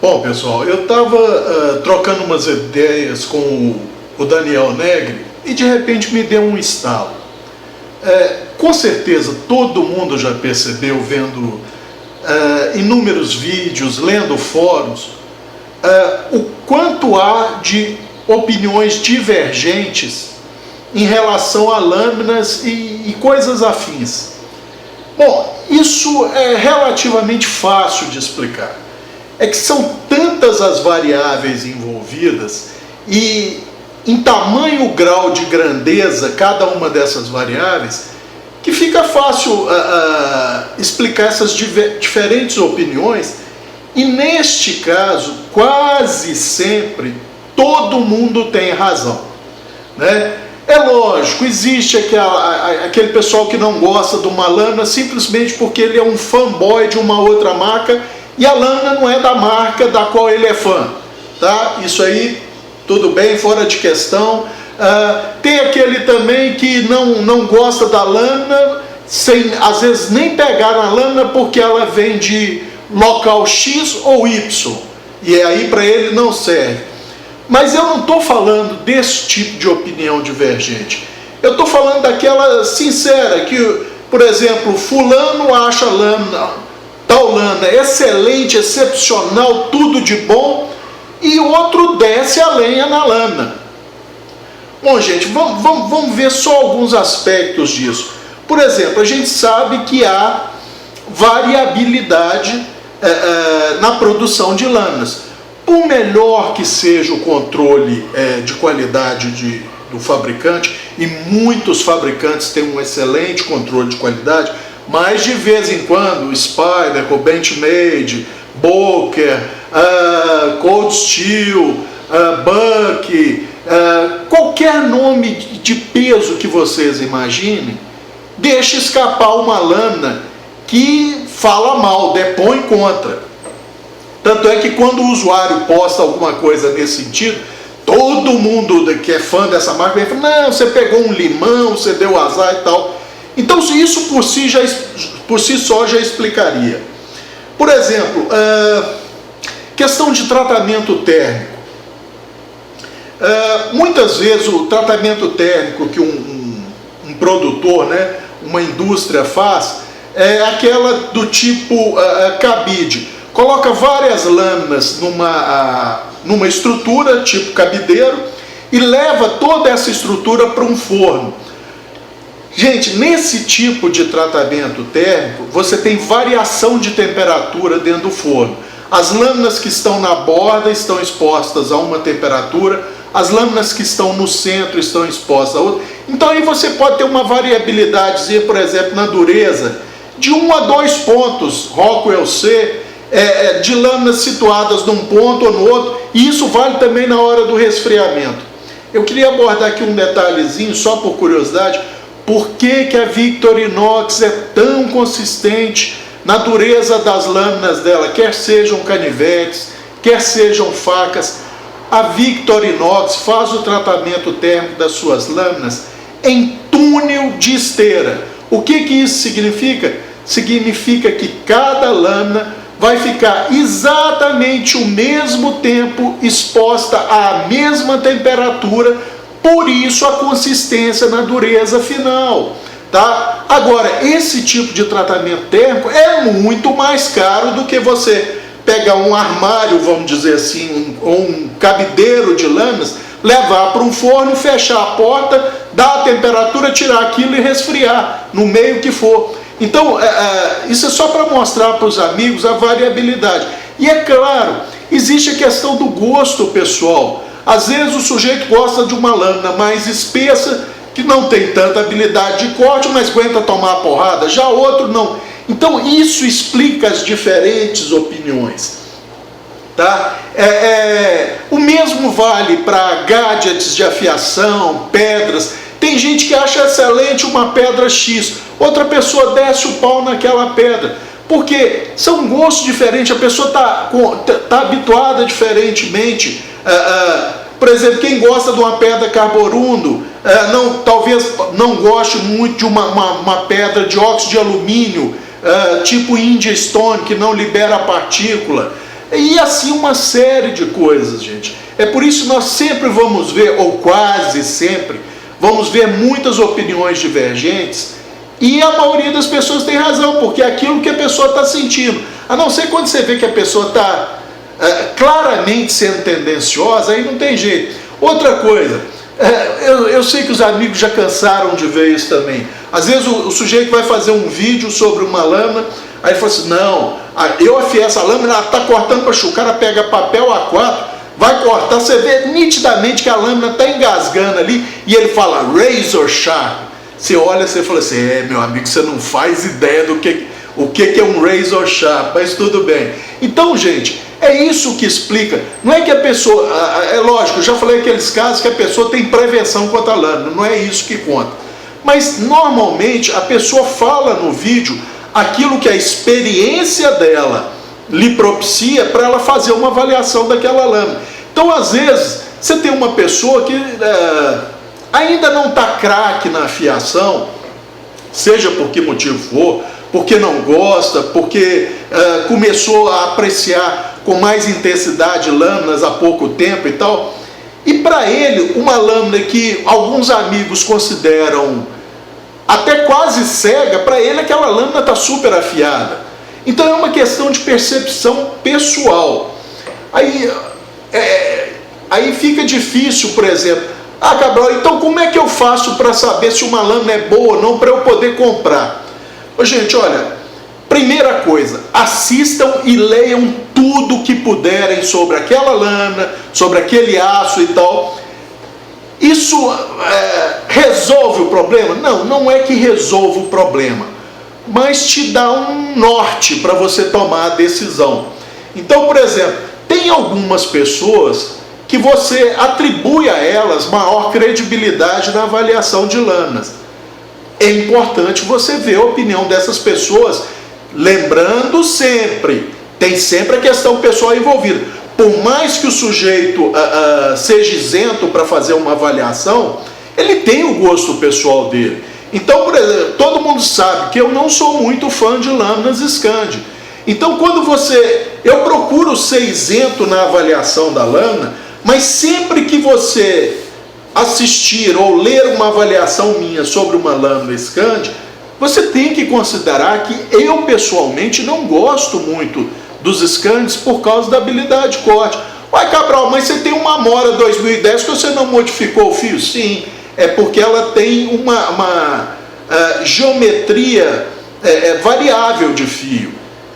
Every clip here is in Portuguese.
Bom, pessoal, eu estava trocando umas ideias com o Daniel Negri e de repente me deu um estalo. Com certeza todo mundo já percebeu, vendo inúmeros vídeos, lendo fóruns, o quanto há de opiniões divergentes em relação a lâminas e coisas afins. Bom, isso é relativamente fácil de explicar. É que são tantas as variáveis envolvidas e em tamanho grau de grandeza cada uma dessas variáveis que fica fácil explicar essas diferentes opiniões, e neste caso quase sempre todo mundo tem razão, né? É lógico, existe aquele pessoal que não gosta de uma lâmina simplesmente porque ele é um fanboy de uma outra marca e a lâmina não é da marca da qual ele é fã, tá? Isso aí, tudo bem, fora de questão. Tem aquele também que não gosta da lâmina, sem às vezes nem pegar na lâmina porque ela vem de local X ou Y, e aí para ele não serve. Mas eu não estou falando desse tipo de opinião divergente. Eu estou falando daquela sincera, que, por exemplo, fulano acha tal lâmina excelente, excepcional, tudo de bom, e outro desce a lenha na lâmina. Bom, gente, vamos ver só alguns aspectos disso. Por exemplo, a gente sabe que há variabilidade na produção de lâminas. Por melhor que seja o controle de qualidade do fabricante, e muitos fabricantes têm um excelente controle de qualidade, mas de vez em quando, Spyderco, Benchmade, Boker, Cold Steel, Buck, qualquer nome de peso que vocês imaginem, deixa escapar uma lâmina que fala mal, depõe contra. Tanto é que quando o usuário posta alguma coisa nesse sentido, todo mundo que é fã dessa marca vem falar: não, você pegou um limão, você deu azar e tal. Então isso por si só já explicaria. Por exemplo, questão de tratamento térmico. Muitas vezes o tratamento térmico que um produtor, né, uma indústria faz, é aquela do tipo cabide. Coloca várias lâminas numa estrutura tipo cabideiro e leva toda essa estrutura para um forno. Gente, nesse tipo de tratamento térmico, você tem variação de temperatura dentro do forno. As lâminas que estão na borda estão expostas a uma temperatura, as lâminas que estão no centro estão expostas a outra. Então aí você pode ter uma variabilidade, por exemplo, na dureza, de 1 a 2 pontos, Rockwell C, de lâminas situadas num ponto ou no outro, e isso vale também na hora do resfriamento. Eu queria abordar aqui um detalhezinho, só por curiosidade: por que a Victorinox é tão consistente na dureza das lâminas dela, quer sejam canivetes, quer sejam facas. A Victorinox faz o tratamento térmico das suas lâminas em túnel de esteira. O que isso significa? Significa que cada lâmina vai ficar exatamente o mesmo tempo exposta à mesma temperatura, por isso a consistência na dureza final, tá? Agora, esse tipo de tratamento térmico é muito mais caro do que você pegar um armário, vamos dizer assim, um cabideiro de lâminas, levar para um forno, fechar a porta, dar a temperatura, tirar aquilo e resfriar, no meio que for. Então, isso é só para mostrar para os amigos a variabilidade. E é claro, existe a questão do gosto pessoal. Às vezes o sujeito gosta de uma lâmina mais espessa, que não tem tanta habilidade de corte, mas aguenta tomar a porrada, já outro não. Então isso explica as diferentes opiniões, tá? O mesmo vale para gadgets de afiação, pedras. Tem gente que acha excelente uma pedra X, outra pessoa desce o pau naquela pedra, porque são gostos diferentes, a pessoa tá habituada diferentemente. Por exemplo, quem gosta de uma pedra carborundo, talvez não goste muito de uma pedra de óxido de alumínio, tipo India Stone, que não libera partícula. E assim uma série de coisas, gente. É por isso que nós sempre vamos ver, ou quase sempre, vamos ver muitas opiniões divergentes, e a maioria das pessoas tem razão, porque é aquilo que a pessoa está sentindo. A não ser quando você vê que a pessoa está claramente sendo tendenciosa, aí não tem jeito. Outra coisa, eu sei que os amigos já cansaram de ver isso também. Às vezes o sujeito vai fazer um vídeo sobre uma lâmina, aí ele fala assim, não, eu afiei essa lâmina, ela está cortando para o cara pega papel A4, vai cortar, você vê nitidamente que a lâmina está engasgando ali, e ele fala, razor sharp. Você olha, você fala assim, meu amigo, você não faz ideia do que é um razor sharp, mas tudo bem. Então, gente, é isso que explica. Não é que a pessoa, é lógico, eu já falei aqueles casos que a pessoa tem prevenção contra a lâmina, não é isso que conta. Mas, normalmente, a pessoa fala no vídeo aquilo que a experiência dela lhe propicia para ela fazer uma avaliação daquela lâmina. Então, às vezes, você tem uma pessoa que ainda não está craque na afiação, seja por que motivo for, porque não gosta, porque começou a apreciar com mais intensidade lâminas há pouco tempo e tal. E para ele, uma lâmina que alguns amigos consideram até quase cega, para ele aquela lâmina está super afiada. Então é uma questão de percepção pessoal. Aí fica difícil, por exemplo, Cabral, então como é que eu faço para saber se uma lâmina é boa ou não para eu poder comprar? Gente, olha, primeira coisa, assistam e leiam tudo que puderem sobre aquela lâmina, sobre aquele aço e tal. Isso resolve o problema? Não, não é que resolve o problema, mas te dá um norte para você tomar a decisão. Então, por exemplo, tem algumas pessoas que você atribui a elas maior credibilidade na avaliação de lâminas. É importante você ver a opinião dessas pessoas, lembrando sempre, tem sempre a questão pessoal envolvida. Por mais que o sujeito seja isento para fazer uma avaliação, ele tem o gosto pessoal dele. Então, por exemplo, todo mundo sabe que eu não sou muito fã de lâminas Scandi. Então, quando eu procuro ser isento na avaliação da lâmina, mas sempre que você assistir ou ler uma avaliação minha sobre uma lâmina Scandi, você tem que considerar que eu pessoalmente não gosto muito dos Scandis por causa da habilidade de corte. Uai, Cabral, mas você tem uma Amora 2010 que você não modificou o fio? Sim, é porque ela tem uma geometria variável de fio.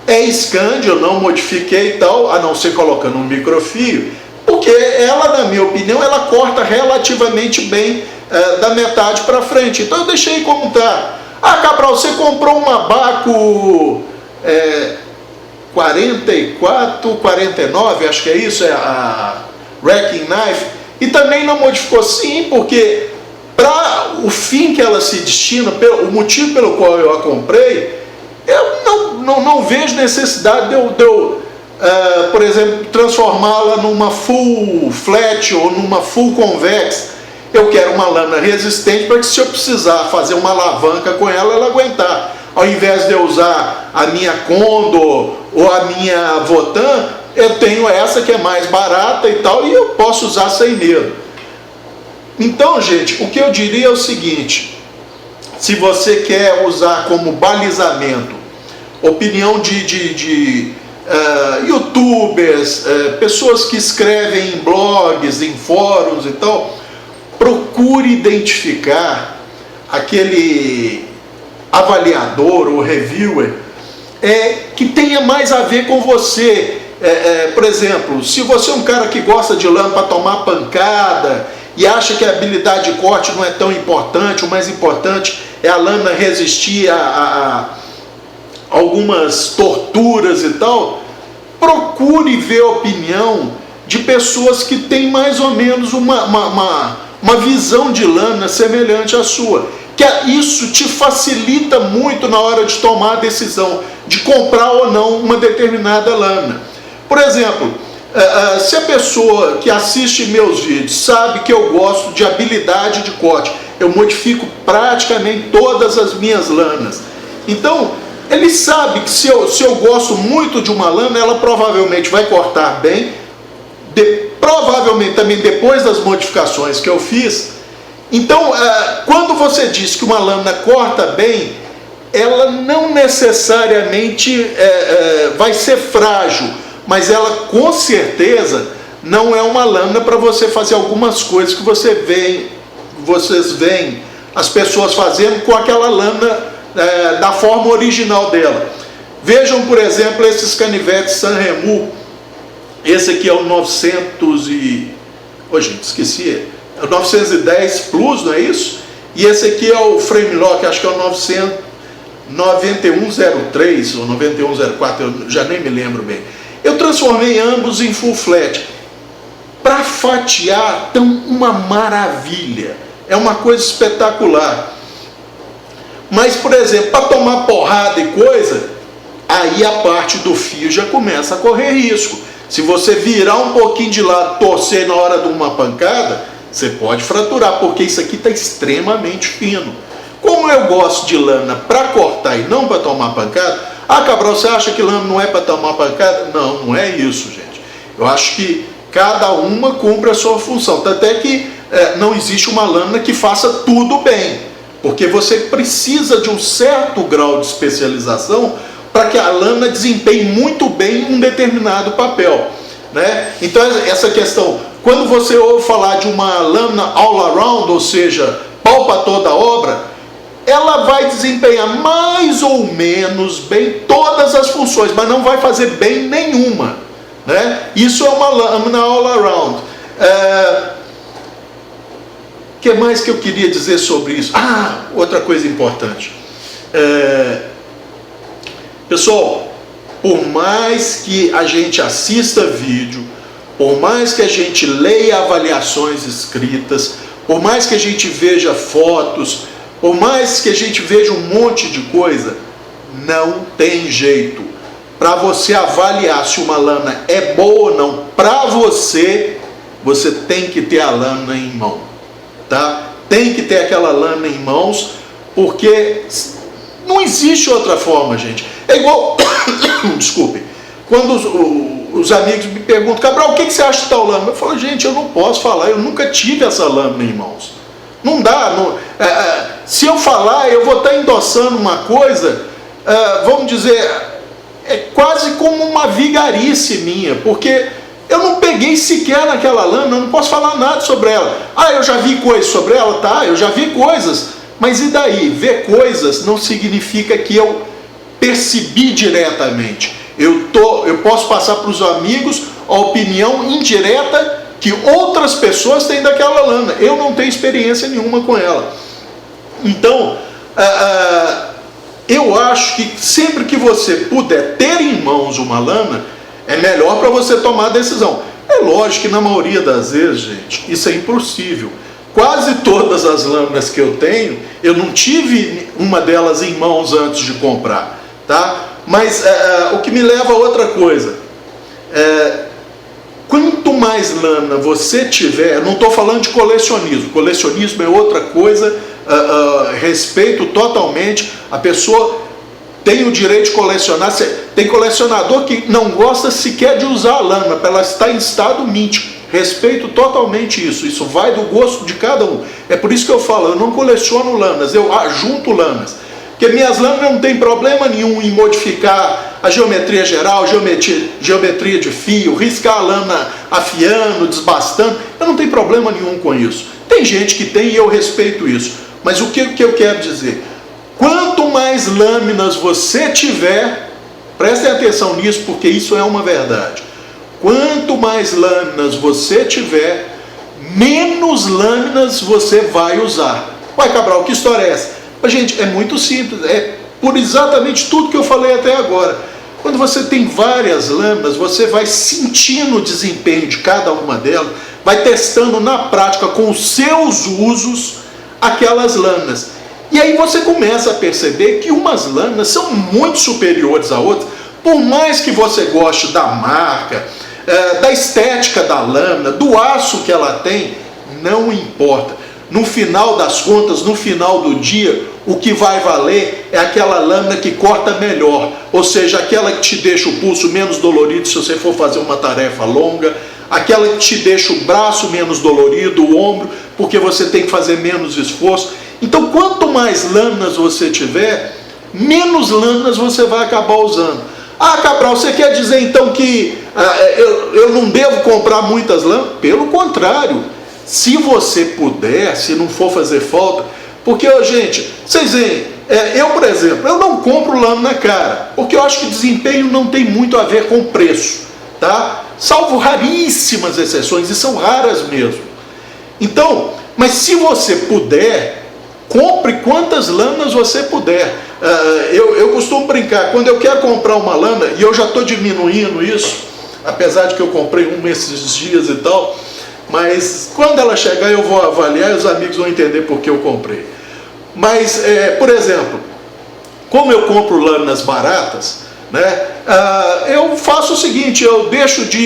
É Scandi, eu não modifiquei e tal, a não ser colocando um microfio, porque ela, na minha opinião, ela corta relativamente bem da metade para frente. Então eu deixei como está. Cabral, você comprou uma Baco 44, 49, acho que é isso, é a Wrecking Knife, e também não modificou? Sim, porque para o fim que ela se destina, o motivo pelo qual eu a comprei, eu não vejo necessidade de eu por exemplo, transformá-la numa full flat ou numa full convex. Eu quero uma lâmina resistente para que, se eu precisar fazer uma alavanca com ela, ela aguentar. Ao invés de eu usar a minha Condor ou a minha Votan, eu tenho essa que é mais barata e tal, e eu posso usar sem medo. Então, gente, o que eu diria é o seguinte: se você quer usar como balizamento opinião de youtubers, pessoas que escrevem em blogs, em fóruns e tal, procure identificar aquele avaliador ou reviewer que tenha mais a ver com você. Por exemplo, se você é um cara que gosta de lâmina para tomar pancada e acha que a habilidade de corte não é tão importante, o mais importante é a lâmina resistir a algumas torturas e tal, procure ver a opinião de pessoas que têm mais ou menos uma visão de lâmina semelhante à sua, que isso te facilita muito na hora de tomar a decisão de comprar ou não uma determinada lâmina. Por exemplo, se a pessoa que assiste meus vídeos sabe que eu gosto de habilidade de corte, eu modifico praticamente todas as minhas lâminas. Então, Ele sabe que se eu gosto muito de uma lâmina, ela provavelmente vai cortar bem, provavelmente também depois das modificações que eu fiz. Então, quando você diz que uma lâmina corta bem, ela não necessariamente vai ser frágil, mas ela com certeza não é uma lâmina para você fazer algumas coisas que vocês veem as pessoas fazendo com aquela lâmina da forma original dela. Vejam, por exemplo, esses canivetes Sanremo. Esse aqui é o 900 e... Oh, gente, esqueci. É o 910 Plus, não é isso? E esse aqui é o frame lock, acho que é o 9103 ou 9104, eu já nem me lembro bem. Eu transformei ambos em full flat. Para fatiar, tão uma maravilha. É uma coisa espetacular. Mas, por exemplo, para tomar porrada e coisa, aí a parte do fio já começa a correr risco. Se você virar um pouquinho de lado, torcer na hora de uma pancada, você pode fraturar, porque isso aqui está extremamente fino. Como eu gosto de lâmina para cortar e não para tomar pancada, Cabral, você acha que lâmina não é para tomar pancada? Não, não é isso, gente. Eu acho que cada uma cumpre a sua função. Tanto é que não existe uma lâmina que faça tudo bem. Porque você precisa de um certo grau de especialização para que a lâmina desempenhe muito bem um determinado papel, né? Então essa questão, quando você ouve falar de uma lâmina all around, ou seja, pau para toda a obra, ela vai desempenhar mais ou menos bem todas as funções, mas não vai fazer bem nenhuma, né? Isso é uma lâmina all around. O que mais que eu queria dizer sobre isso? Outra coisa importante. Pessoal, por mais que a gente assista vídeo, por mais que a gente leia avaliações escritas, por mais que a gente veja fotos, por mais que a gente veja um monte de coisa, não tem jeito. Para você avaliar se uma lâmina é boa ou não, para você tem que ter a lâmina em mão. Tá? Tem que ter aquela lâmina em mãos, porque não existe outra forma, gente. É igual, desculpe, quando os amigos me perguntam, Cabral, o que você acha de tal lâmina? Eu falo, gente, eu não posso falar, eu nunca tive essa lâmina em mãos. Não dá, se eu falar, eu vou estar endossando uma coisa, vamos dizer, é quase como uma vigarice minha, porque eu não peguei sequer naquela lâmina, eu não posso falar nada sobre ela. Eu já vi coisas sobre ela, tá? Eu já vi coisas, mas e daí? Ver coisas não significa que eu percebi diretamente. Eu posso passar para os amigos a opinião indireta que outras pessoas têm daquela lâmina. Eu não tenho experiência nenhuma com ela. Então, eu acho que sempre que você puder ter em mãos uma lâmina, é melhor para você tomar a decisão. É lógico que na maioria das vezes, gente, isso é impossível. Quase todas as lâminas que eu tenho, eu não tive uma delas em mãos antes de comprar, tá? Mas o que me leva a outra coisa, quanto mais lâmina você tiver, não estou falando de colecionismo é outra coisa, respeito totalmente, a pessoa tem o direito de colecionar. Tem colecionador que não gosta sequer de usar a lâmina, para ela estar em estado mítico. Respeito totalmente isso. Isso vai do gosto de cada um. É por isso que eu falo, eu não coleciono lâminas, eu ajunto lâminas. Porque minhas lâminas não tem problema nenhum em modificar a geometria geral, geometria de fio, riscar a lâmina afiando, desbastando. Eu não tenho problema nenhum com isso. Tem gente que tem e eu respeito isso. Mas o que eu quero dizer? Quanto mais lâminas você tiver, prestem atenção nisso, porque isso é uma verdade. Quanto mais lâminas você tiver, menos lâminas você vai usar. Ué, Cabral, que história é essa? Mas, gente, é muito simples, é por exatamente tudo que eu falei até agora. Quando você tem várias lâminas, você vai sentindo o desempenho de cada uma delas, vai testando na prática com os seus usos aquelas lâminas. E aí você começa a perceber que umas lâminas são muito superiores a outras, por mais que você goste da marca, da estética da lâmina, do aço que ela tem, não importa. no final das contas, no final do dia, o que vai valer é aquela lâmina que corta melhor, ou seja, aquela que te deixa o pulso menos dolorido se você for fazer uma tarefa longa, aquela que te deixa o braço menos dolorido, o ombro, porque você tem que fazer menos esforço. Então, quanto mais lâminas você tiver, menos lâminas você vai acabar usando. Ah, Cabral, você quer dizer então que eu não devo comprar muitas lâminas? Pelo contrário, se você puder, se não for fazer falta, porque, gente, vocês veem, eu, por exemplo, eu não compro lâmina cara, porque eu acho que desempenho não tem muito a ver com preço, tá? Salvo raríssimas exceções, e são raras mesmo. Então, mas se você puder, compre quantas lâminas você puder. Eu costumo brincar, quando eu quero comprar uma lâmina, e eu já estou diminuindo isso, apesar de que eu comprei uma esses dias e tal, mas quando ela chegar eu vou avaliar e os amigos vão entender por que eu comprei. Mas, por exemplo, como eu compro lâminas baratas, né, eu faço o seguinte, eu deixo de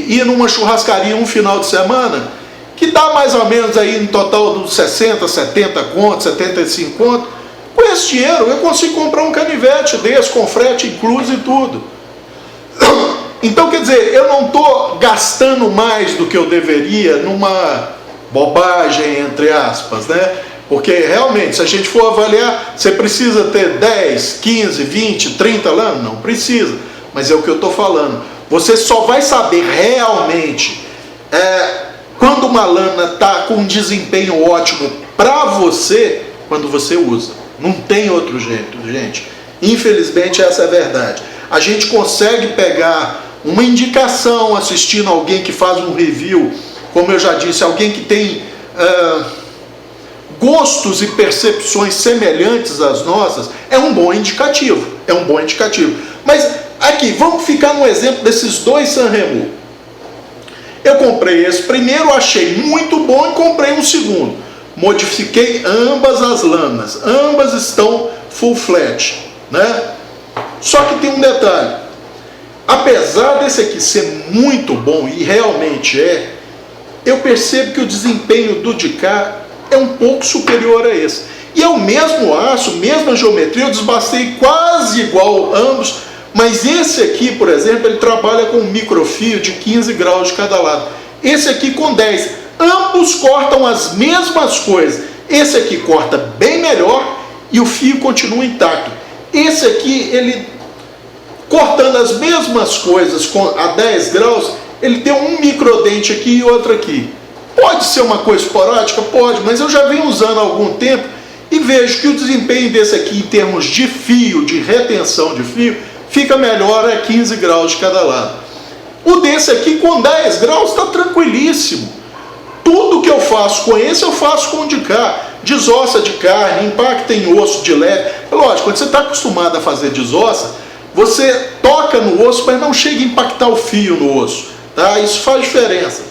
ir numa churrascaria um final de semana, que dá mais ou menos aí no total dos 60, 70 contos, 75 contos. Com esse dinheiro eu consigo comprar um canivete desse, com frete incluso e tudo. Então, quer dizer, eu não estou gastando mais do que eu deveria numa bobagem, entre aspas, né? Porque realmente, se a gente for avaliar, você precisa ter 10, 15, 20, 30 lâminas? Não precisa, mas é o que eu estou falando. Você só vai saber realmente quando uma lâmina está com um desempenho ótimo para você, quando você usa. Não tem outro jeito, gente. Infelizmente, essa é a verdade. A gente consegue pegar uma indicação assistindo alguém que faz um review, como eu já disse, alguém que tem gostos e percepções semelhantes às nossas, é um bom indicativo. É um bom indicativo. Mas aqui, vamos ficar no exemplo desses dois Sanremo. Eu comprei esse primeiro, achei muito bom e comprei um segundo. Modifiquei ambas as lâminas, ambas estão full flat, né? Só que tem um detalhe, apesar desse aqui ser muito bom, e realmente eu percebo que o desempenho do de cá é um pouco superior a esse. E é o mesmo aço, mesma geometria, eu desbastei quase igual ambos, mas esse aqui, por exemplo, ele trabalha com um microfio de 15 graus de cada lado. Esse aqui com 10. Ambos cortam as mesmas coisas. Esse aqui corta bem melhor e o fio continua intacto. Esse aqui, ele cortando as mesmas coisas a 10 graus, ele tem um microdente aqui e outro aqui. Pode ser uma coisa esporádica? Pode, mas eu já venho usando há algum tempo e vejo que o desempenho desse aqui, em termos de fio, de retenção de fio, fica melhor a 15 graus de cada lado. O desse aqui com 10 graus está tranquilíssimo. Tudo que eu faço com esse, eu faço com o de cá. Desossa de carne, impacta em osso de leve. Lógico, quando você está acostumado a fazer desossa, você toca no osso, mas não chega a impactar o fio no osso. Tá? Isso faz diferença.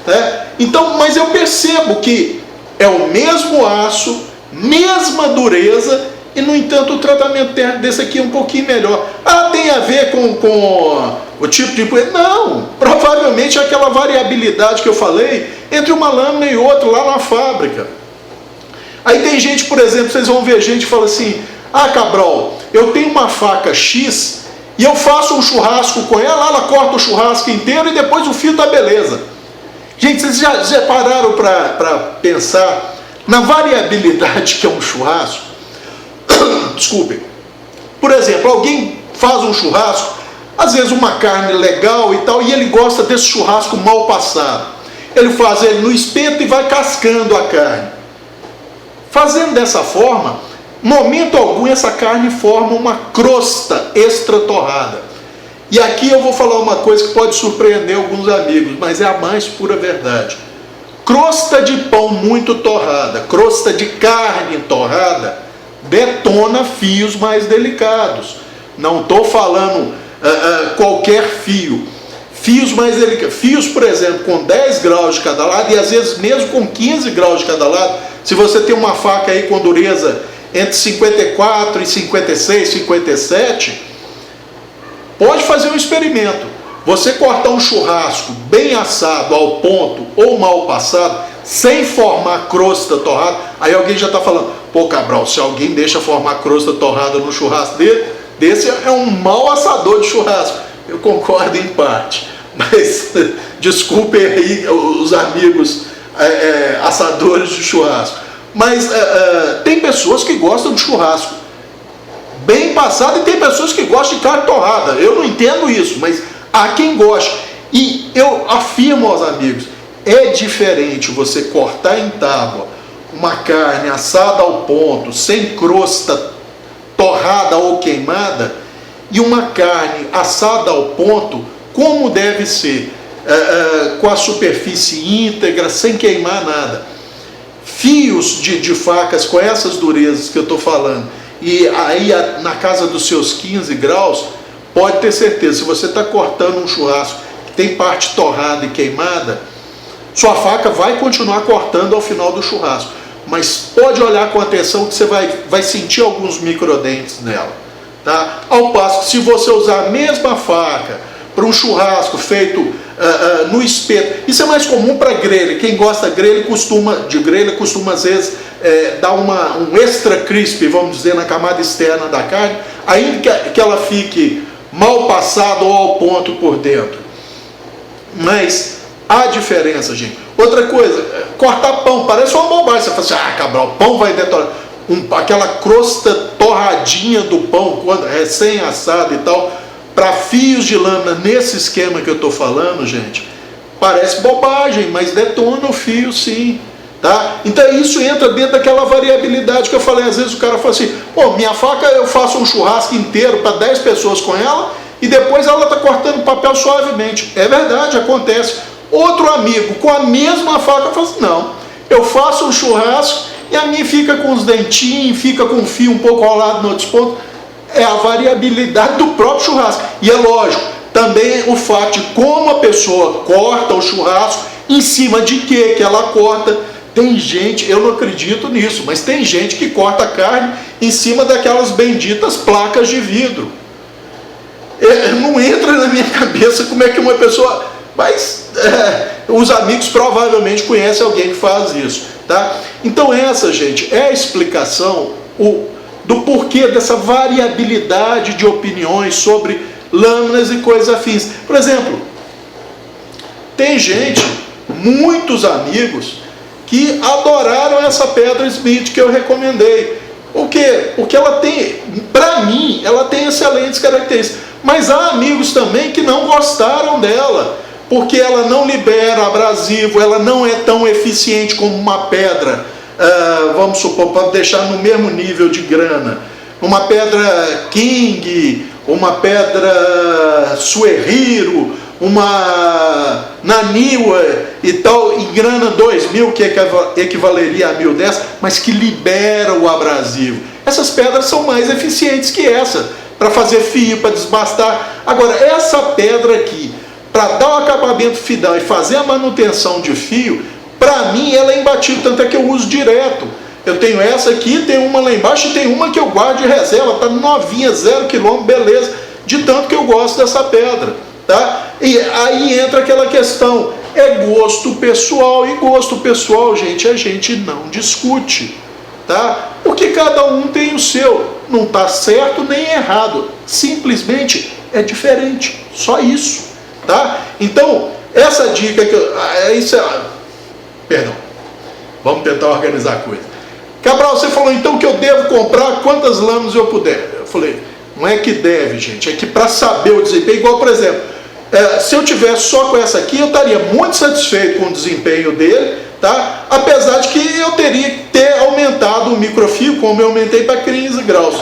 Né? Então, mas eu percebo que é o mesmo aço, mesma dureza, e no entanto o tratamento desse aqui é um pouquinho melhor. Ah, tem a ver com o tipo de... Não, provavelmente é aquela variabilidade que eu falei entre uma lâmina e outra lá na fábrica. Aí tem gente, por exemplo, vocês vão ver gente que fala assim, ah, Cabral, eu tenho uma faca X e eu faço um churrasco com ela corta o churrasco inteiro e depois o fio tá beleza. Gente, vocês já pararam para pensar na variabilidade que é um churrasco? Desculpem. Por exemplo, alguém faz um churrasco, às vezes uma carne legal e tal, e ele gosta desse churrasco mal passado. Ele faz ele no espeto e vai cascando a carne. Fazendo dessa forma, momento algum essa carne forma uma crosta extra torrada. E aqui eu vou falar uma coisa que pode surpreender alguns amigos, mas é a mais pura verdade. Crosta de pão muito torrada, crosta de carne torrada, detona fios mais delicados. Não estou falando qualquer fio. Fios mais delicados. Fios, por exemplo, com 10 graus de cada lado e às vezes mesmo com 15 graus de cada lado. Se você tem uma faca aí com dureza entre 54 e 56, 57, pode fazer um experimento. Você cortar um churrasco bem assado ao ponto ou mal passado, sem formar crosta torrada. Aí alguém já está falando, pô, Cabral, se alguém deixa formar crosta torrada no churrasco desse é um mau assador de churrasco. Eu concordo em parte, mas desculpem aí os amigos assadores de churrasco. Mas tem pessoas que gostam de churrasco bem passado e tem pessoas que gostam de carne torrada. Eu não entendo isso, mas há quem goste. E eu afirmo aos amigos, é diferente você cortar em tábua uma carne assada ao ponto, sem crosta torrada ou queimada, e uma carne assada ao ponto, como deve ser, com a superfície íntegra, sem queimar nada. Fios de facas com essas durezas que eu estou falando, e aí na casa dos seus 15 graus, pode ter certeza, se você está cortando um churrasco que tem parte torrada e queimada, sua faca vai continuar cortando ao final do churrasco, mas pode olhar com atenção que você vai sentir alguns microdentes nela, tá? Ao passo que se você usar a mesma faca para um churrasco feito no espeto, isso é mais comum para grelha. Quem gosta de grelha costuma às vezes dar um extra crisp, vamos dizer, na camada externa da carne, ainda que ela fique mal passada ou ao ponto por dentro. Mas há diferença, gente. Outra coisa, cortar pão, parece uma bobagem. Você fala assim, Cabral, pão vai detonar. Aquela crosta torradinha do pão, quando recém-assado e tal, para fios de lâmina, nesse esquema que eu estou falando, gente, parece bobagem, mas detona o fio sim, tá? Então isso entra dentro daquela variabilidade que eu falei. Às vezes o cara fala assim, pô, minha faca eu faço um churrasco inteiro para 10 pessoas com ela e depois ela está cortando papel suavemente. É verdade, acontece. Outro amigo com a mesma faca fala assim, não, eu faço um churrasco e a minha fica com os dentinhos, fica com o fio um pouco rolado no outro ponto. É a variabilidade do próprio churrasco. E é lógico, também o fato de como a pessoa corta o churrasco, em cima de que ela corta. Tem gente, eu não acredito nisso, mas tem gente que corta a carne em cima daquelas benditas placas de vidro. Não entra na minha cabeça como é que uma pessoa... Mas os amigos provavelmente conhecem alguém que faz isso, tá? Então essa, gente, é a explicação do porquê dessa variabilidade de opiniões sobre lâminas e coisas afins. Por exemplo, tem gente, muitos amigos, que adoraram essa pedra Smith que eu recomendei. Por quê? Porque ela tem, para mim, ela tem excelentes características. Mas há amigos também que não gostaram dela, porque ela não libera abrasivo, ela não é tão eficiente como uma pedra, vamos supor, para deixar no mesmo nível de grana. Uma pedra King, uma pedra Suehiro, uma Naniwa e tal, em grana 2000, que equivaleria a 1010, mas que libera o abrasivo. Essas pedras são mais eficientes que essa, para fazer fio, para desbastar. Agora, essa pedra aqui, para dar o acabamento final e fazer a manutenção de fio, para mim ela é imbatível, tanto é que eu uso direto. Eu tenho essa aqui, tem uma lá embaixo e tem uma que eu guardo de reserva, tá novinha, 0 km, beleza, de tanto que eu gosto dessa pedra, tá? E aí entra aquela questão, é gosto pessoal, e gosto pessoal, gente, a gente não discute, tá? Porque cada um tem o seu, não tá certo nem errado, simplesmente é diferente, só isso, tá? Então, essa dica que perdão, vamos tentar organizar a coisa. Cabral, você falou então que eu devo comprar quantas lâminas eu puder. Eu falei, não é que deve, gente, é que para saber o desempenho, igual por exemplo, se eu tivesse só com essa aqui, eu estaria muito satisfeito com o desempenho dele, tá? Apesar de que eu teria que ter aumentado o microfio, como eu aumentei para 15 graus.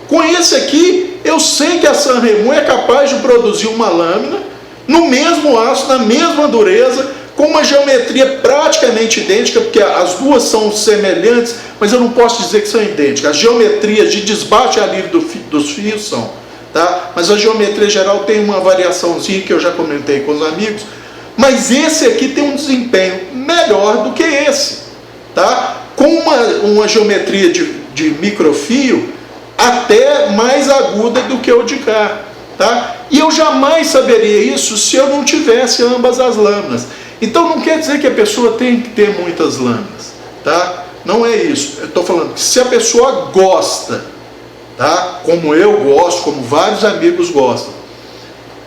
Com esse aqui, eu sei que a Sanremo é capaz de produzir uma lâmina no mesmo aço, na mesma dureza, com uma geometria praticamente idêntica, porque as duas são semelhantes, mas eu não posso dizer que são idênticas. As geometrias de desbate e alívio dos fios são, tá? Mas a geometria geral tem uma variaçãozinha que eu já comentei com os amigos, mas esse aqui tem um desempenho melhor do que esse, tá? Com uma geometria de microfio até mais aguda do que o de cá, tá? E eu jamais saberia isso se eu não tivesse ambas as lâminas. Então não quer dizer que a pessoa tem que ter muitas lâminas, tá? Não é isso. Eu estou falando que se a pessoa gosta, tá? Como eu gosto, como vários amigos gostam,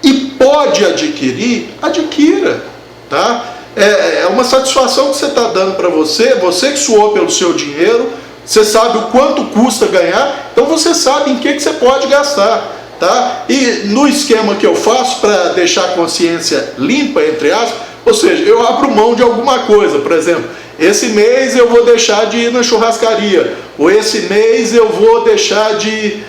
e pode adquirir, adquira, tá? É uma satisfação que você está dando para você, você que suou pelo seu dinheiro, você sabe o quanto custa ganhar, então você sabe em que você pode gastar, tá? E no esquema que eu faço para deixar a consciência limpa, entre aspas, ou seja, eu abro mão de alguma coisa, por exemplo, esse mês eu vou deixar de ir na churrascaria, ou esse mês eu vou deixar de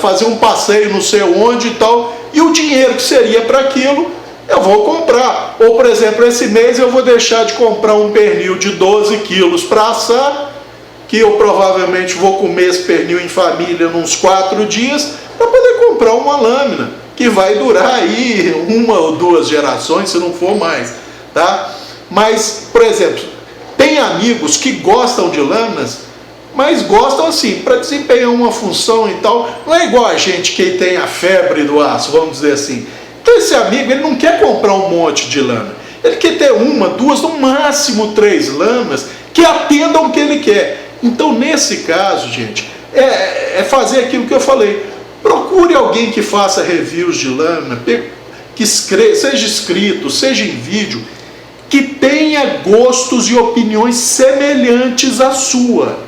fazer um passeio não sei onde e tal, e o dinheiro que seria para aquilo eu vou comprar. Ou, por exemplo, esse mês eu vou deixar de comprar um pernil de 12 quilos para assar, que eu provavelmente vou comer esse pernil em família uns 4 dias, para poder comprar uma lâmina, que vai durar aí 1 ou 2 gerações, se não for mais, tá? Mas, por exemplo, tem amigos que gostam de lâminas, mas gostam assim, para desempenhar uma função e tal, não é igual a gente que tem a febre do aço, vamos dizer assim. Então esse amigo, ele não quer comprar um monte de lâmina, ele quer ter 1, 2, no máximo 3 lâminas que atendam o que ele quer. Então nesse caso, gente, é fazer aquilo que eu falei, procure alguém que faça reviews de lâmina, que seja escrito, seja em vídeo, que tenha gostos e opiniões semelhantes à sua.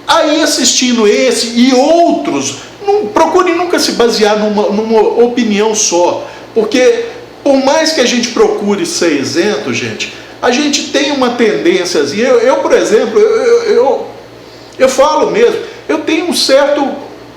Aí assistindo esse e outros, não procure nunca se basear numa opinião só, porque por mais que a gente procure ser isento, gente, a gente tem uma tendência, eu por exemplo, eu falo mesmo, eu tenho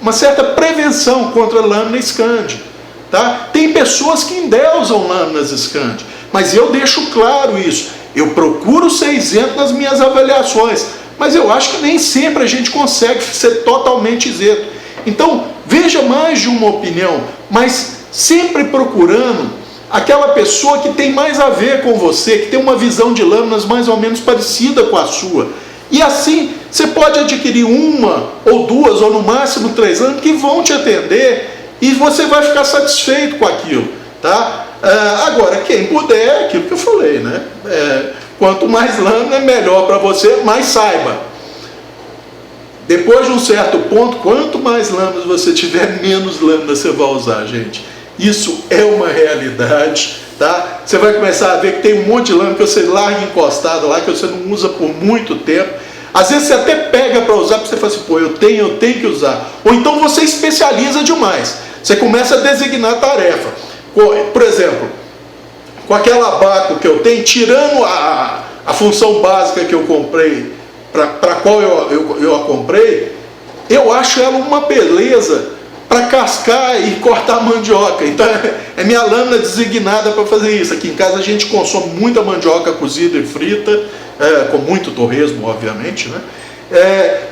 uma certa prevenção contra lâmina Scandi, tá? Tem pessoas que endeusam lâminas Scandi, mas eu deixo claro isso, eu procuro ser isento nas minhas avaliações, mas eu acho que nem sempre a gente consegue ser totalmente isento. Então, veja mais de uma opinião, mas sempre procurando aquela pessoa que tem mais a ver com você, que tem uma visão de lâminas mais ou menos parecida com a sua. E assim, você pode adquirir 1 ou 2, ou no máximo 3 lâminas que vão te atender e você vai ficar satisfeito com aquilo, tá? Agora, quem puder, é aquilo que eu falei, né? Quanto mais lâmina, melhor para você, mais saiba. Depois de um certo ponto, quanto mais lâminas você tiver, menos lâminas você vai usar, gente. Isso é uma realidade, tá? Você vai começar a ver que tem um monte de lâmina que você larga encostada lá, que você não usa por muito tempo. Às vezes você até pega para usar, porque você fala assim, pô, eu tenho que usar. Ou então você especializa demais. Você começa a designar tarefa. Por exemplo, com aquela abaco que eu tenho, tirando a função básica que eu comprei, para qual eu a comprei, eu acho ela uma beleza para cascar e cortar mandioca. Então é minha lâmina designada para fazer isso. Aqui em casa a gente consome muita mandioca cozida e frita, com muito torresmo, obviamente, né?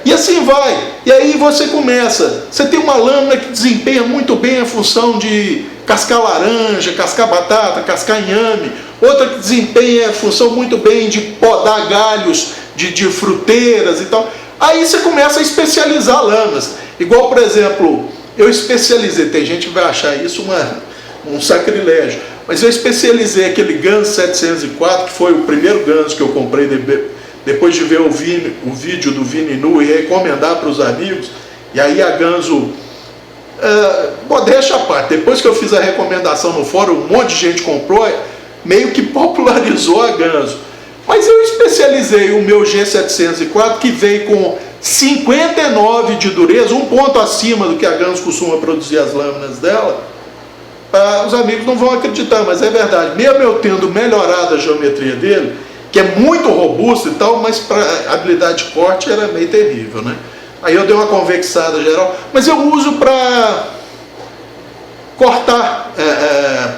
E assim vai. E aí você começa. Você tem uma lâmina que desempenha muito bem a função de cascar laranja, cascar batata, cascar inhame. Outra que desempenha a função muito bem de podar galhos de fruteiras e tal. Aí você começa a especializar lâminas. Igual, por exemplo, eu especializei, tem gente que vai achar isso um sacrilégio, mas eu especializei aquele Ganzo 704, que foi o primeiro Ganzo que eu comprei depois de ver o vídeo do Vini Nu e recomendar para os amigos. E aí a Ganzo, modéstia à parte, depois que eu fiz a recomendação no fórum, um monte de gente comprou, meio que popularizou a Ganzo. Mas eu especializei o meu G704, que veio com 59 de dureza, um ponto acima do que a Ganzo costuma produzir as lâminas dela. Os amigos não vão acreditar, mas é verdade. Mesmo eu tendo melhorado a geometria dele, que é muito robusto e tal, mas para habilidade de corte era meio terrível, né? Aí eu dei uma convexada geral, mas eu uso para cortar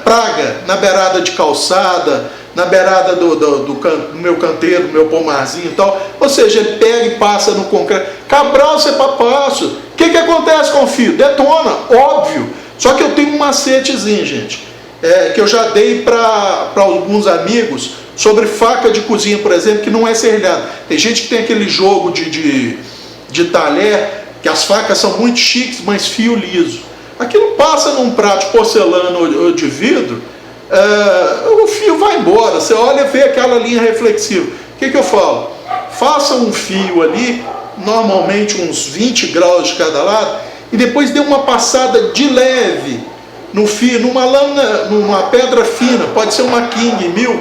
praga na beirada de calçada, na beirada do meu canteiro, do meu pomarzinho e tal. Ou seja, ele pega e passa no concreto. Cabral, você papasso. O que acontece com o fio? Detona, óbvio. Só que eu tenho um macetezinho, gente, que eu já dei para alguns amigos sobre faca de cozinha, por exemplo, que não é serrilhada. Tem gente que tem aquele jogo de talher, que as facas são muito chiques, mas fio liso. Aquilo passa num prato de porcelana ou de vidro, o fio vai embora. Você olha e vê aquela linha reflexiva. O que eu falo? Faça um fio ali, normalmente uns 20 graus de cada lado, e depois dê uma passada de leve no fio, numa lâmina, numa pedra fina, pode ser uma King 1000,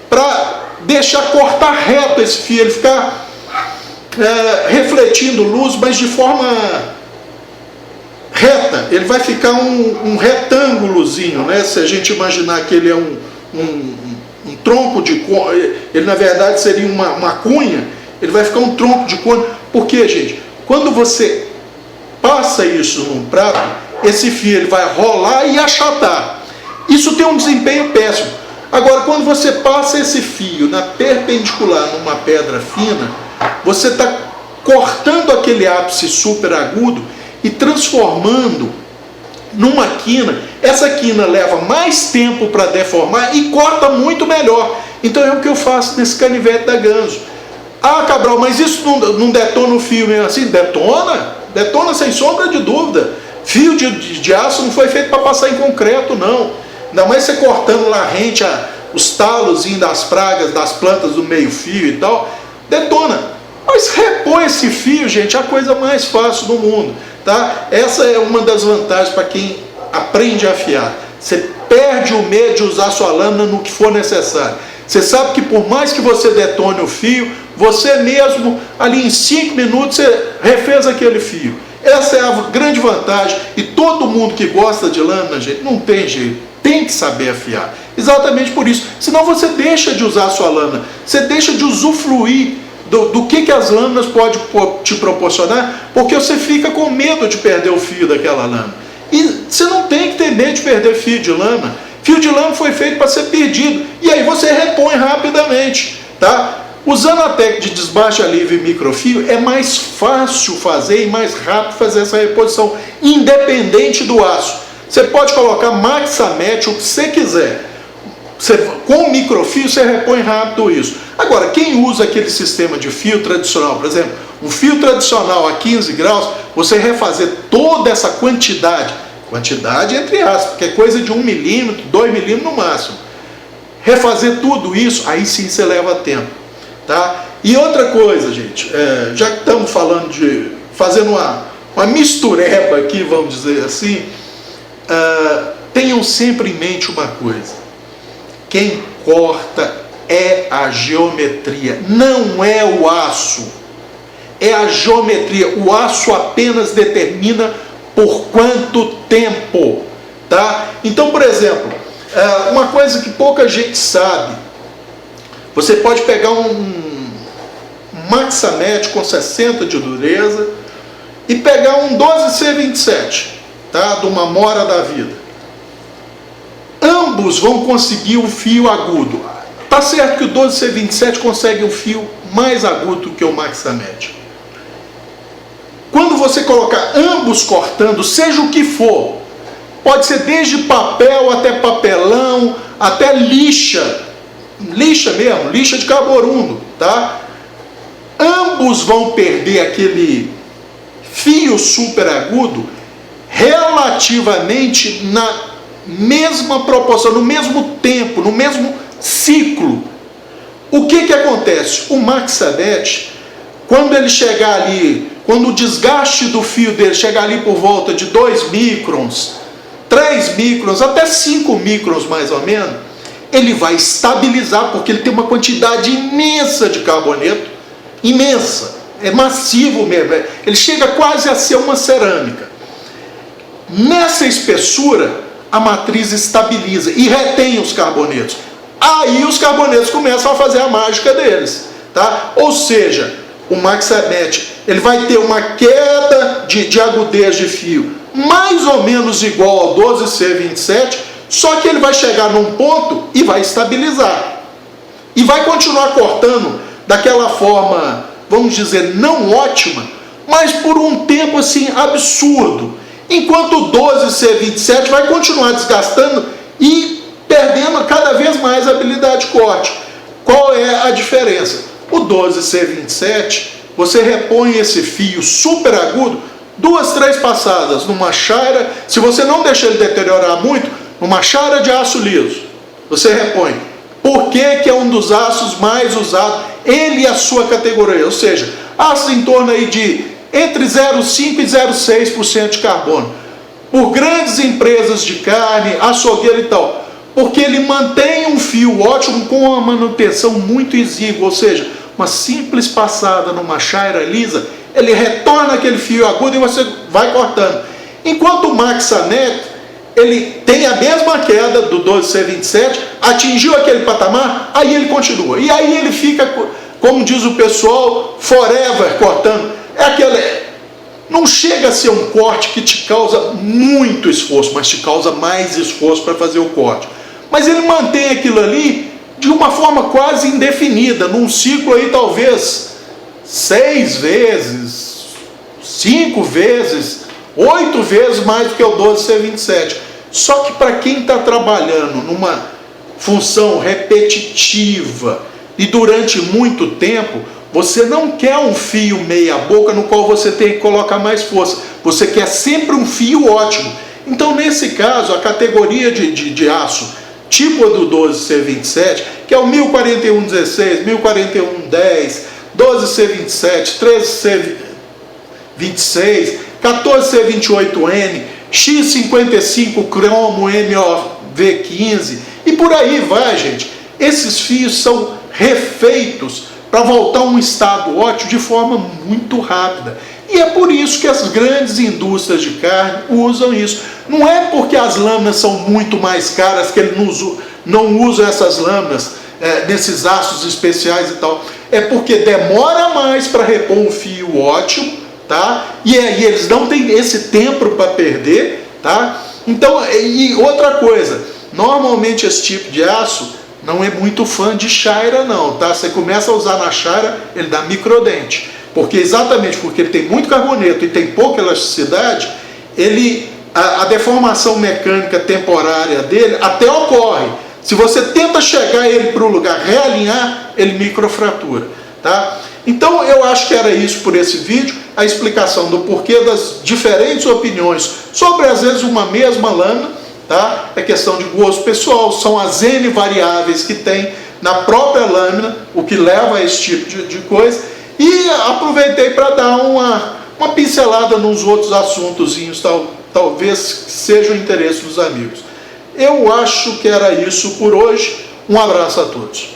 para deixar cortar reto esse fio, ele ficar refletindo luz, mas de forma reta. Ele vai ficar um retângulozinho, né? Se a gente imaginar que ele é um tronco de cone, ele na verdade seria uma cunha, ele vai ficar um tronco de cone. Por quê, gente? Quando você passa isso num prato, esse fio ele vai rolar e achatar. Isso tem um desempenho péssimo. Agora, quando você passa esse fio na perpendicular numa pedra fina, você está cortando aquele ápice super agudo e transformando numa quina. Essa quina leva mais tempo para deformar e corta muito melhor. Então é o que eu faço nesse canivete da Ganzo. Ah, Cabral, mas isso não detona o fio mesmo assim? Detona sem sombra de dúvida. Fio de aço não foi feito para passar em concreto, não. Ainda mais você cortando lá rente os talos das pragas, das plantas do meio fio e tal, detona. Mas repõe esse fio, gente, é a coisa mais fácil do mundo, tá? Essa é uma das vantagens para quem aprende a afiar. Você perde o medo de usar sua lâmina no que for necessário. Você sabe que por mais que você detone o fio, você mesmo, ali em 5 minutos, você refez aquele fio. Essa é a grande vantagem. E todo mundo que gosta de lâmina, gente, não tem jeito, tem que saber afiar. Exatamente por isso. Senão você deixa de usar a sua lâmina, você deixa de usufruir do que as lâminas podem te proporcionar, porque você fica com medo de perder o fio daquela lâmina. E você não tem que ter medo de perder fio de lâmina. Fio de lâmina foi feito para ser perdido, e aí você repõe rapidamente, tá? Usando a técnica de desbaste, alívio e microfio, é mais fácil fazer e mais rápido fazer essa reposição, independente do aço. Você pode colocar Maxamete, o que você quiser. Com o microfio você repõe rápido isso. Agora, quem usa aquele sistema de fio tradicional, por exemplo, um fio tradicional a 15 graus, você refazer toda essa quantidade entre aspas, porque é coisa de 1 milímetro, 2 milímetros no máximo. Refazer tudo isso, aí sim você leva tempo, tá? E outra coisa, gente, já que estamos falando fazendo uma mistureba aqui, vamos dizer assim, tenham sempre em mente uma coisa: quem corta é a geometria, não é o aço, é a geometria. O aço apenas determina por quanto tempo, tá? Então, por exemplo, uma coisa que pouca gente sabe, você pode pegar um Maxamete com 60 de dureza e pegar um 12C27, tá? De uma Mora da vida. Ambos vão conseguir um fio agudo. Tá certo que o 12C27 consegue um fio mais agudo que o Maxamete. Quando você colocar ambos cortando, seja o que for, pode ser desde papel até papelão, até lixa mesmo, lixa de carborundo, tá? Ambos vão perder aquele fio super agudo relativamente na mesma proporção, no mesmo tempo, no mesmo ciclo. O que acontece? O Maxamete, quando ele chegar ali, quando o desgaste do fio dele chegar ali por volta de 2 microns, 3 microns, até 5 microns mais ou menos, ele vai estabilizar, porque ele tem uma quantidade imensa de carboneto, imensa, é massivo mesmo, ele chega quase a ser uma cerâmica. Nessa espessura, a matriz estabiliza e retém os carbonetos. Aí os carbonetos começam a fazer a mágica deles, tá? Ou seja, o Maxamete, ele vai ter uma queda de agudez de fio mais ou menos igual ao 12C27, só que ele vai chegar num ponto e vai estabilizar. E vai continuar cortando daquela forma, vamos dizer, não ótima, mas por um tempo assim absurdo. Enquanto o 12C27 vai continuar desgastando e perdendo cada vez mais a habilidade de corte. Qual é a diferença? O 12C27, você repõe esse fio super agudo, 2, 3 passadas numa chaira. Se você não deixar ele deteriorar muito, numa chara de aço liso, você repõe. Por que que é um dos aços mais usados? Ele e a sua categoria, ou seja, aços em torno aí de entre 0,5% e 0,6% de carbono. Por grandes empresas de carne, açougueiro e tal. Porque ele mantém um fio ótimo com uma manutenção muito exígua, ou seja, uma simples passada numa chara lisa, ele retorna aquele fio agudo e você vai cortando. Enquanto o Maxanet, ele tem a mesma queda do 12C27, atingiu aquele patamar, aí ele continua. E aí ele fica, como diz o pessoal, forever cortando. É aquele, não chega a ser um corte que te causa muito esforço, mas te causa mais esforço para fazer o corte. Mas ele mantém aquilo ali de uma forma quase indefinida, num ciclo aí talvez 6 vezes, 5 vezes, 8 vezes mais do que o 12C27. Só que para quem está trabalhando numa função repetitiva e durante muito tempo, você não quer um fio meia boca no qual você tem que colocar mais força. Você quer sempre um fio ótimo. Então, nesse caso, a categoria de aço, tipo a do 12C27, que é o 104116, 104110, 12C27, 13C26, 14C28N, X55 cromo MOV15 e por aí vai, gente. Esses fios são refeitos para voltar a um estado ótimo de forma muito rápida. E é por isso que as grandes indústrias de carne usam isso. Não é porque as lâminas são muito mais caras que eles não usam essas lâminas nesses aços especiais e tal. É porque demora mais para repor um fio ótimo, tá? E aí eles não têm esse tempo para perder, tá? Então, e outra coisa, normalmente esse tipo de aço não é muito fã de chara não, tá? Você começa a usar na chara, ele dá microdente. Exatamente porque ele tem muito carboneto e tem pouca elasticidade, a deformação mecânica temporária dele até ocorre. Se você tenta chegar ele para o lugar, realinhar, ele microfratura, tá? Então eu acho que era isso por esse vídeo, a explicação do porquê das diferentes opiniões sobre às vezes uma mesma lâmina, tá? É questão de gosto pessoal, são as N variáveis que tem na própria lâmina, o que leva a esse tipo de coisa. E aproveitei para dar uma pincelada nos outros assuntozinhos, talvez sejam interesse dos amigos. Eu acho que era isso por hoje. Um abraço a todos.